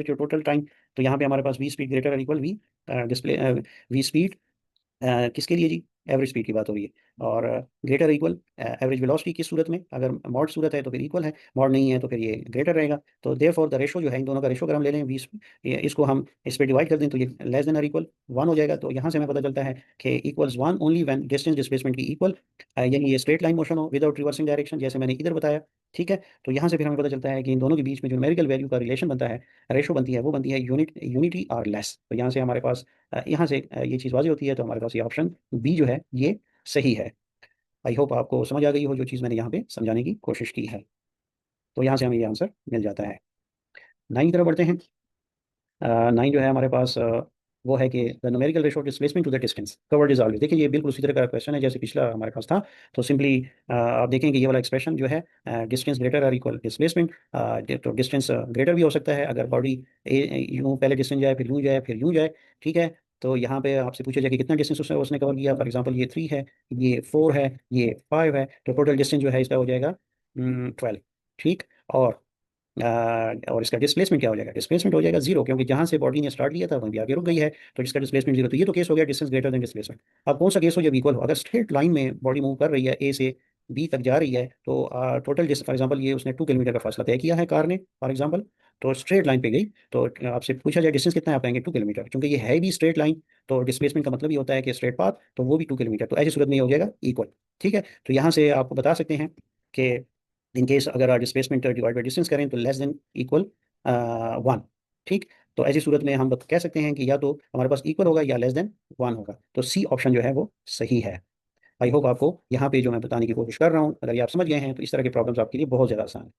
जो total time, तो यहाँ पे हमारे पास V speed greater equal V display V speed किसके लिए जी, एवरेज स्पीड की बात हो रही है। और ग्रेटर इक्वल एवरेज वेलोसिटी की सूरत में, अगर मॉड सूरत है तो फिर इक्वल है, मॉड नहीं है तो फिर ये ग्रेटर रहेगा। तो देयरफॉर द रेशो जो है, इन दोनों का रेशो अगर हम ले लें 20, इसको हम इस पे डिवाइड कर दें तो ये लेस देन और इक्वल 1 हो जाएगा। तो यहाँ से हमें पता चलता है कि equals 1 only when distance displacement की इक्वल, यानी ये स्ट्रेट लाइन मोशन हो विदाउट रिवर्सिंग डायरेक्शन, जैसे मैंने इधर बताया। ठीक है, तो यहाँ से फिर हमें पता चलता है कि इन दोनों के बीच में जो न्यूमेरिकल वैल्यू का रिलेशन बनता है, रेशो बनती है, वो बनती है यूनिटी और लेस। तो यहाँ से हमारे पास यहाँ से ये चीज़ वाज़ेह होती है। तो हमारे पास ये ऑप्शन बी जो है ये सही है। आई होप आपको समझ आ गई हो जो चीज़ मैंने यहाँ पे समझाने की कोशिश की है। तो यहाँ से हमें ये आंसर मिल जाता है। 9 की तरफ बढ़ते हैं। 9 जो है हमारे पास, वो है कि the numerical ratio displacement to the distance covered is always. देखिए ये बिल्कुल उसी तरह का क्वेश्चन है जैसे पिछला हमारे पास था। तो सिंपली आप देखें कि ये वाला एक्सप्रेशन जो है, डिस्टेंस ग्रेटर और इक्वल डिस्प्लेसमेंट, तो डिस्टेंस ग्रेटर भी हो सकता है अगर बॉडी यूँ पहले डिस्टेंस जाए, फिर यूँ जाए, फिर यूँ जाए। ठीक है, तो यहाँ पे आपसे पूछा जाए कि कितना डिस्टेंस उसने कवर किया। फॉर एग्जाम्पल ये 3 है, ये 4 है, ये 5 है, तो टोटल डिस्टेंस जो है इसका हो जाएगा 12। ठीक, और इसका डिस्प्लेसमेंट क्या हो जाएगा, डिस्प्लेसमेंट हो जाएगा जीरो, क्योंकि जहां से बॉडी ने स्टार्ट लिया था वहीं भी आगे रुक गई है, तो इसका डिस्प्लेसमेंट जीरो। तो ये तो केस हो गया डिस्टेंस ग्रेटर देन डिस्प्लेसमेंट। अब कौन सा केस हो जब इक्वल हो, अगर स्ट्रेट लाइन में बॉडी मूव कर रही है, ए से बी तक जा रही है, तो टोटल डिस्टेंस, फॉर एग्जांपल ये उसने 2 किलोमीटर का फासला तय किया है कार ने, फॉर एग्जांपल, तो स्ट्रेट लाइन पे गई। तो आपसे पूछा जाए डिस्टेंस कितना है, आप कहेंगे 2 किलोमीटर, क्योंकि ये है भी स्ट्रेट लाइन। तो डिस्प्लेसमेंट का मतलब ये होता है कि स्ट्रेट पाथ, तो वो भी 2 किलोमीटर, तो ऐसी सूरत में ये हो जाएगा इक्वल। ठीक है, तो यहाँ से आप बता सकते हैं कि इन केस अगर डिस्प्लेसमेंट डिवाइड बाई डिस्टेंस करें तो लेस देन इक्वल 1। ठीक, तो ऐसी सूरत में हम कह सकते हैं कि या तो हमारे पास इक्वल होगा या लेस देन 1 होगा। तो सी ऑप्शन जो है वो सही है। आई होप आपको यहाँ पे जो मैं बताने की कोशिश कर रहा हूँ, अगर ये आप समझ गए हैं तो इस तरह के प्रॉब्लम्स आपके लिए बहुत ज़्यादा आसान है।